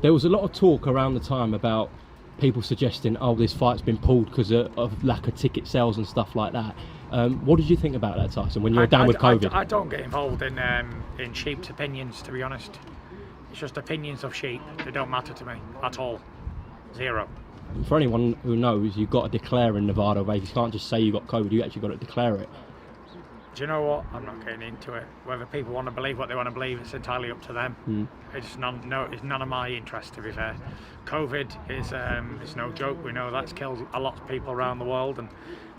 There was a lot of talk around the time about people suggesting, oh, this fight's been pulled because of lack of ticket sales and stuff like that. What did you think about that, Tyson, when you were down with COVID? I don't get involved in sheep's opinions, to be honest. It's just opinions of sheep. They don't matter to me at all. Zero. For anyone who knows, you've got to declare in Nevada. You can't just say you got COVID, you actually got to declare it. Do you know what? I'm not getting into it. Whether people want to believe what they want to believe, it's entirely up to them. It's none of my interest, to be fair. COVID is it's no joke. We know that's killed a lot of people around the world, and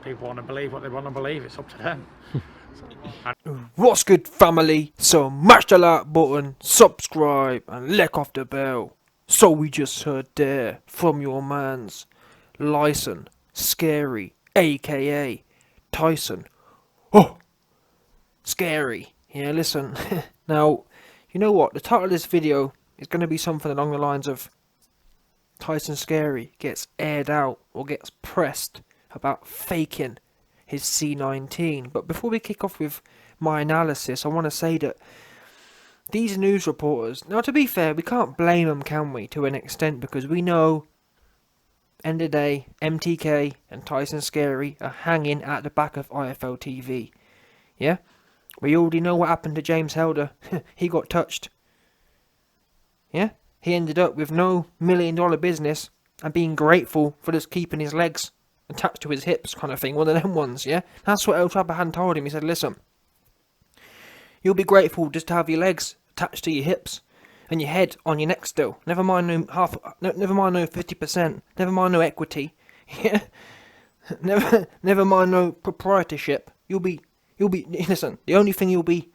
people want to believe what they want to believe. It's up to them. What's good, family? So mash the like button, subscribe, and lick off the bell. So we just heard there from your man's Tyson Scary, aka Tyson. Oh, scary. Yeah, listen. Now, you know what? The title of this video is going to be something along the lines of Tyson Scary gets aired out or gets pressed about faking his C19. But before we kick off with my analysis, I want to say that these news reporters, now to be fair, we can't blame them, can we, to an extent, because we know, end of the day, MTK and Tyson Scary are hanging at the back of IFL TV. Yeah? We already know what happened to James Helder. He got touched. Yeah? He ended up with no $1 million business and being grateful for just keeping his legs attached to his hips kind of thing. One of them ones, yeah? That's what El Trabahan told him. He said, listen, you'll be grateful just to have your legs attached to your hips and your head on your neck still. Never mind no 50%. Never mind no equity. Yeah? Never mind no proprietorship. You'll be listen, the only thing you'll be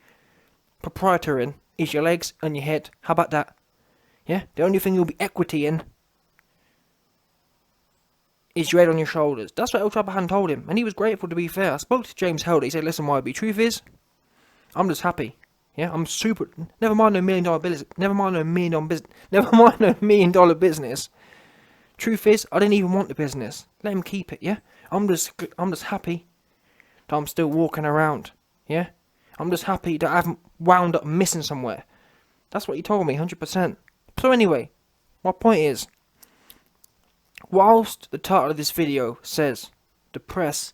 proprietor in is your legs and your head. How about that? Yeah? The only thing you'll be equity in is your head on your shoulders. That's what El Trabahan told him, and he was grateful, to be fair. I spoke to James Helder. He said, listen, YB, truth is, I'm just happy. Yeah, I'm super. Never mind no $1 million business. Never mind no $1 million business. Never mind no $1 million business. Truth is, I didn't even want the business. Let him keep it. Yeah, I'm just happy that I'm still walking around. Yeah, I'm just happy that I haven't wound up missing somewhere. That's what he told me, 100%. So anyway, my point is, whilst the title of this video says the press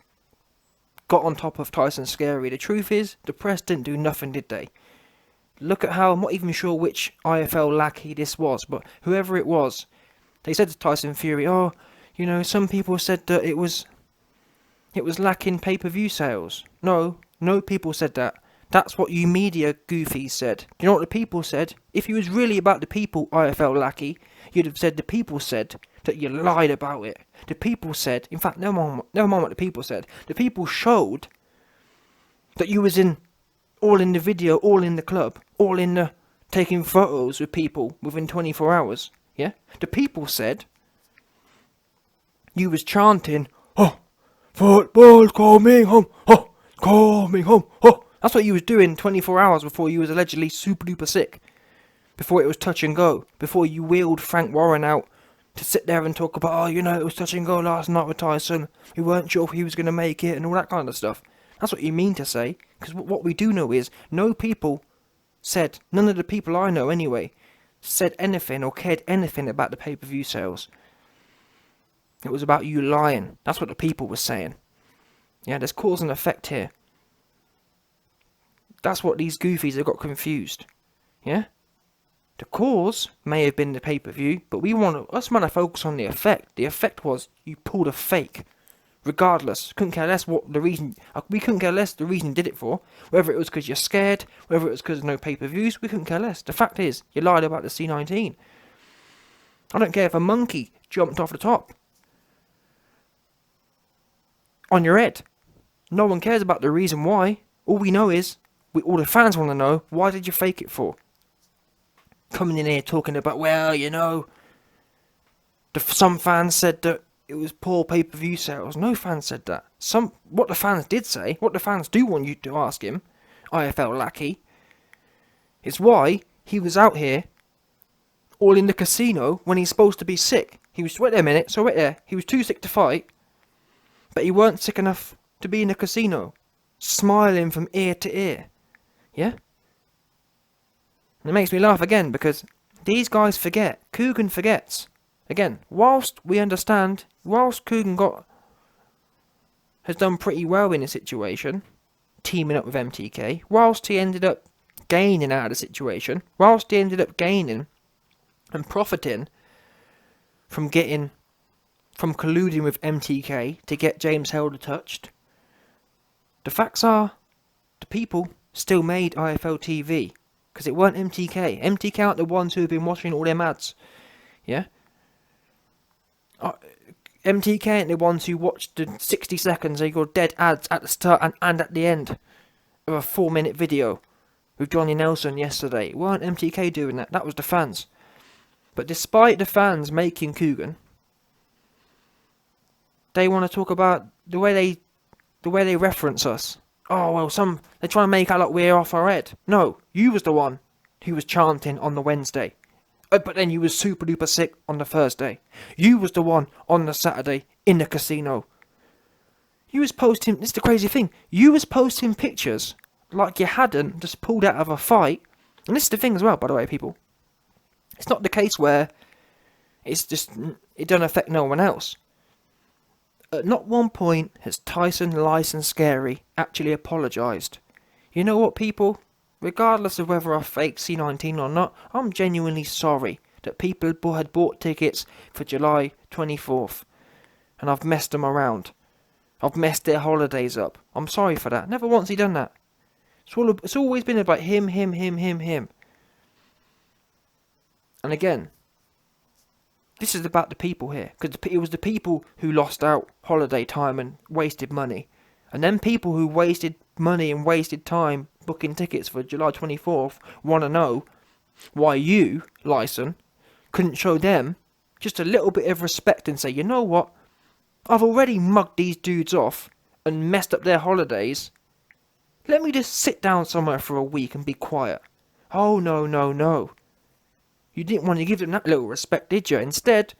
got on top of Tyson Scary, the truth is, the press didn't do nothing, did they? Look at how, I'm not even sure which IFL lackey this was, but whoever it was, they said to Tyson Fury, oh, you know, some people said that it was lacking pay-per-view sales. No people said that. That's what you media goofies said. Do you know what the people said? If you was really about the people, IFL lackey, you'd have said the people said that you lied about it. The people said, in fact, never mind what the people said. The people showed that you was all in the video, all in the club, all in the taking photos with people within 24 hours. Yeah? The people said you was chanting, oh, football's coming home, oh, coming home, oh. That's what you was doing 24 hours before you was allegedly super duper sick. Before it was touch and go. Before you wheeled Frank Warren out to sit there and talk about, oh, you know, it was touch and go last night with Tyson. We weren't sure if he was going to make it and all that kind of stuff. That's what you mean to say. Because what we do know is, none of the people I know anyway, said anything or cared anything about the pay-per-view sales. It was about you lying. That's what the people were saying. Yeah, there's cause and effect here. That's what these goofies have got confused. Yeah? The cause may have been the pay-per-view, but us want to focus on the effect. The effect was you pulled a fake. Regardless. Couldn't care less what the reason. We couldn't care less the reason you did it for. Whether it was because you're scared, whether it was because of no pay-per-views, we couldn't care less. The fact is, you lied about the C19. I don't care if a monkey jumped off the top on your head. No one cares about the reason why. All we know is, all the fans want to know, why did you fake it for? Coming in here talking about, well, you know, some fans said that it was poor pay-per-view sales. No fans said that. What the fans did say, what the fans do want you to ask him, IFL lackey, is why he was out here all in the casino when he's supposed to be sick. He was, wait there a minute, so wait there, he was too sick to fight, but he weren't sick enough to be in the casino, smiling from ear to ear. Yeah? And it makes me laugh again because These guys forget. Coogan forgets. Again, whilst we understand, whilst Coogan has done pretty well in the situation, teaming up with MTK, whilst he ended up gaining out of the situation, whilst he ended up gaining and profiting from colluding with MTK to get James Helder touched, the facts are, the people still made IFL TV, because it weren't MTK. MTK aren't the ones who have been watching all them ads, yeah? MTK ain't the ones who watched the 60 seconds of your dead ads at the start and at the end of a 4-minute video with Johnny Nelson yesterday. It weren't MTK doing that, that was the fans. But despite the fans making Coogan, they want to talk about the way they reference us. Oh, well, they're trying to make out like we're off our head. No, you was the one who was chanting on the Wednesday. But then you was super duper sick on the Thursday. You was the one on the Saturday in the casino. You was posting, this is the crazy thing, you was posting pictures like you hadn't just pulled out of a fight. And this is the thing as well, by the way, people. It's not the case where it's just, it doesn't affect no one else. At not one point has Tyson, Lyson, Scary actually apologised. You know what, people? Regardless of whether I fake C19 or not, I'm genuinely sorry that people had bought tickets for July 24th. And I've messed them around. I've messed their holidays up. I'm sorry for that. Never once he done that. It's always been about him. And again, this is about the people here, because it was the people who lost out holiday time and wasted money. And then people who wasted money and wasted time booking tickets for July 24th want to know why you, Lyson, couldn't show them just a little bit of respect and say, you know what, I've already mugged these dudes off and messed up their holidays. Let me just sit down somewhere for a week and be quiet. Oh, no. You didn't want to give them that little respect, did you? Instead,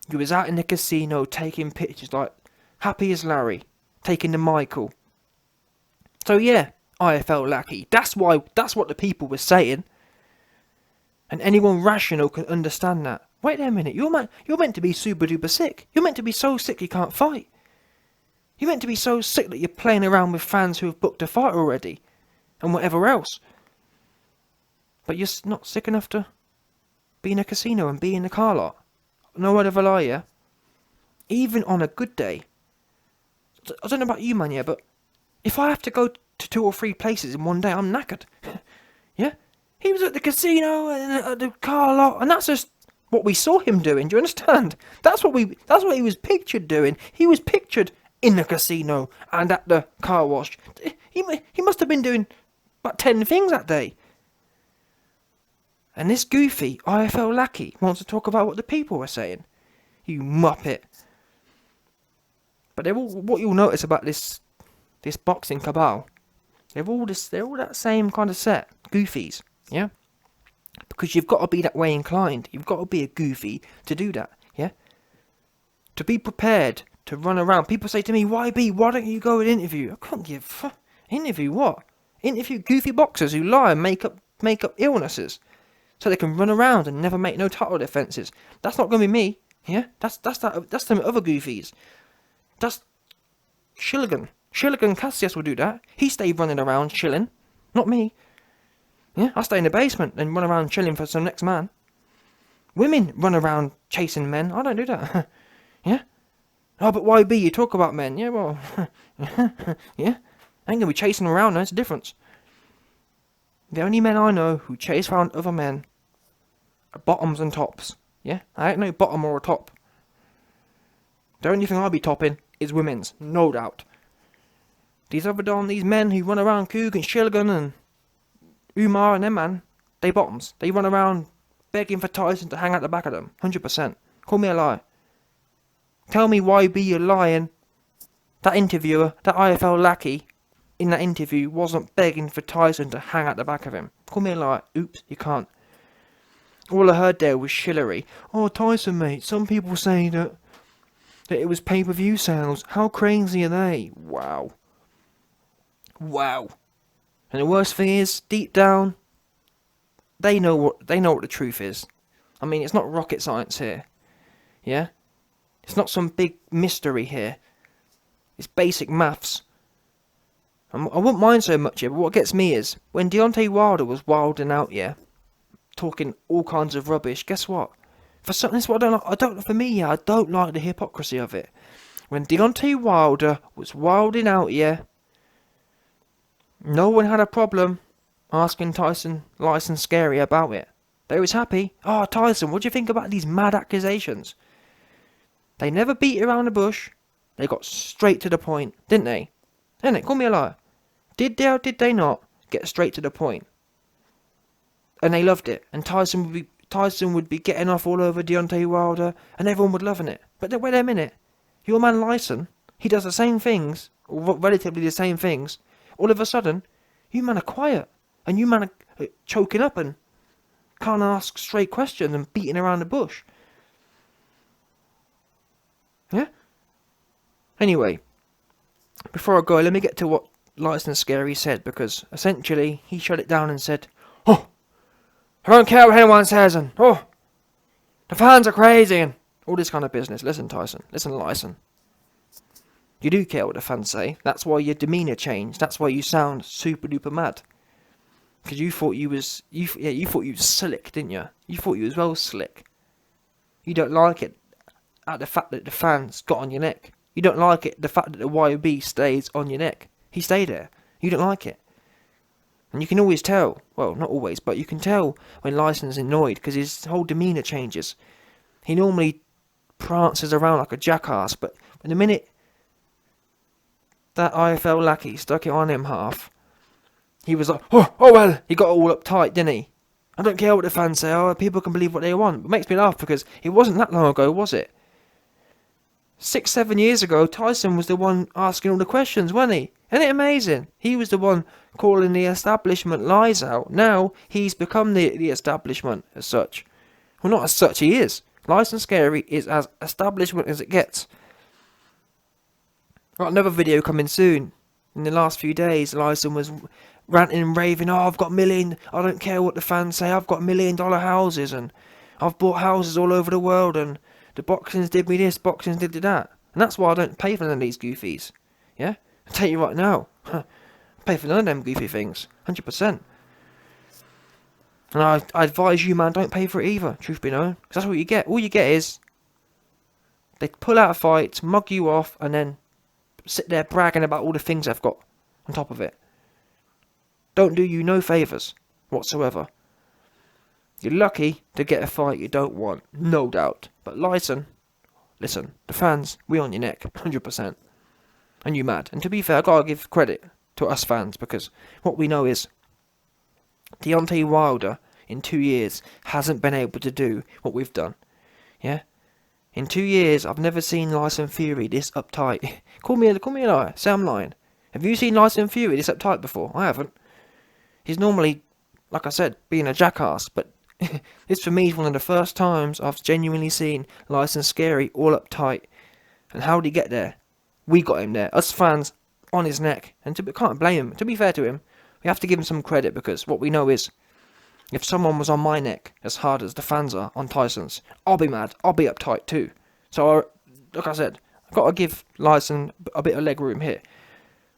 you was out in the casino taking pictures like happy as Larry, taking the Michael. So yeah, IFL lackey. That's what the people were saying. And anyone rational can understand that. Wait a minute, you're meant to be super duper sick. You're meant to be so sick you can't fight. You're meant to be so sick that you're playing around with fans who have booked a fight already. And whatever else. But you're not sick enough to be in a casino and be in a car lot. No word of a lie, yeah? Even on a good day. I don't know about you, man, yeah, but if I have to go to 2 or 3 places in one day, I'm knackered. Yeah? He was at the casino and at the car lot, and that's just what we saw him doing, do you understand? That's what he was pictured doing. He was pictured in the casino and at the car wash. He must have been doing about 10 things that day. And this goofy IFL lackey wants to talk about what the people were saying. You muppet. But what you'll notice about this boxing cabal, they're all that same kind of set. Goofies, yeah? Because you've got to be that way inclined. You've got to be a goofy to do that, yeah? To be prepared to run around. People say to me, YB, why don't you go and interview? I can't give interview what? Interview goofy boxers who lie and make up illnesses. So they can run around and never make no title defences. That's not going to be me, yeah? That's some other goofies. That's Shilligan. Shilligan Cassius will do that. He stayed running around chilling. Not me. Yeah, I stay in the basement and run around chilling for some next man. Women run around chasing men. I don't do that. Yeah? Oh, but YB, you talk about men. Yeah, well, yeah? I ain't going to be chasing around, there's a difference. The only men I know who chase around other men are bottoms and tops. Yeah? I ain't no bottom or a top. The only thing I'll be topping is women's, no doubt. These men who run around Coog and Shilligan and Umar and them, man, they bottoms. They run around begging for Tyson to hang out the back of them. 100%. Call me a liar. Tell me YB you're lying. That interviewer, that IFL lackey, in that interview wasn't begging for Tyson to hang out the back of him. Call me a liar. Oops, you can't. All I heard there was shillery. Oh, Tyson, mate, some people say that it was pay-per-view sales. How crazy are they? Wow. And the worst thing is, deep down, they know what the truth is. I mean, it's not rocket science here. Yeah? It's not some big mystery here. It's basic maths. I wouldn't mind so much here, but what gets me is, when Deontay Wilder was wilding out, yeah, talking all kinds of rubbish, guess what? For something, that's what I don't like. For me, yeah, I don't like the hypocrisy of it. When Deontay Wilder was wilding out, yeah, no one had a problem asking Tyson Scary about it. They was happy. Oh, Tyson, what do you think about these mad accusations? They never beat around the bush. They got straight to the point, didn't they? Didn't it? Call me a liar. Did they or did they not get straight to the point? And they loved it. And Tyson would be getting off all over Deontay Wilder, and everyone would loving it. But wait a minute. Your man Lyson, he does the same things, or relatively the same things. All of a sudden, you man are quiet, and you man are choking up and can't ask straight questions and beating around the bush. Yeah? Anyway, before I go, let me get to what Lyson Scary said, because essentially he shut it down and said, "Oh, I don't care what anyone says, and oh, the fans are crazy, and all this kind of business." Listen, Tyson. Listen, Lyson. You do care what the fans say. That's why your demeanour changed. That's why you sound super duper mad. Because you thought you was slick, didn't you? You thought you was well slick. You don't like it at the fact that the fans got on your neck. You don't like it the fact that the YOB stays on your neck. He stayed there. You don't like it. And you can always tell, well, not always, but you can tell when Lyson's annoyed, because his whole demeanour changes. He normally prances around like a jackass, but in the minute that IFL lackey stuck it on him half, he was like, oh well, he got all uptight, didn't he? I don't care what the fans say, oh, people can believe what they want. It makes me laugh, because it wasn't that long ago, was it? 6-7 years ago, Tyson was the one asking all the questions, wasn't he? Isn't it amazing? He was the one calling the establishment lies out. Now, he's become the establishment as such. Well, not as such, he is. Lyson Scary is as establishment as it gets. Got another video coming soon. In the last few days, Lyson was ranting and raving, oh, I've got I don't care what the fans say, I've got $1 million houses, and I've bought houses all over the world, and the boxings did me this, boxings did that. And that's why I don't pay for none of these goofies. Yeah? I'll tell you right now. I pay for none of them goofy things. 100%. And I advise you, man, don't pay for it either, truth be known. Because that's what you get. All you get is they pull out a fight, mug you off, and then sit there bragging about all the things they've got on top of it. Don't do you no favours whatsoever. You're lucky to get a fight you don't want, no doubt. But listen, the fans, we on your neck, 100%. And you mad. And to be fair, I gotta give credit to us fans, because what we know is Deontay Wilder in 2 years hasn't been able to do what we've done. Yeah? In 2 years, I've never seen Tyson Fury this uptight. Call me a liar. Say I'm lying. Have you seen Tyson Fury this uptight before? I haven't. He's normally, like I said, being a jackass, but this for me is one of the first times I've genuinely seen Lyson Scary all uptight. And how did he get there? We got him there. Us fans on his neck. And can't blame him. To be fair to him, we have to give him some credit, because what we know is, if someone was on my neck as hard as the fans are on Tyson's, I'll be mad. I'll be uptight too. So, like I said, I've got to give Lyson a bit of leg room here.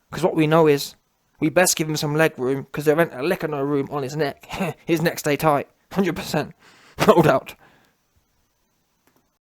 Because what we know is, we best give him some leg room, because there ain't a lick of no room on his neck. His neck stay tight. 100%. No doubt.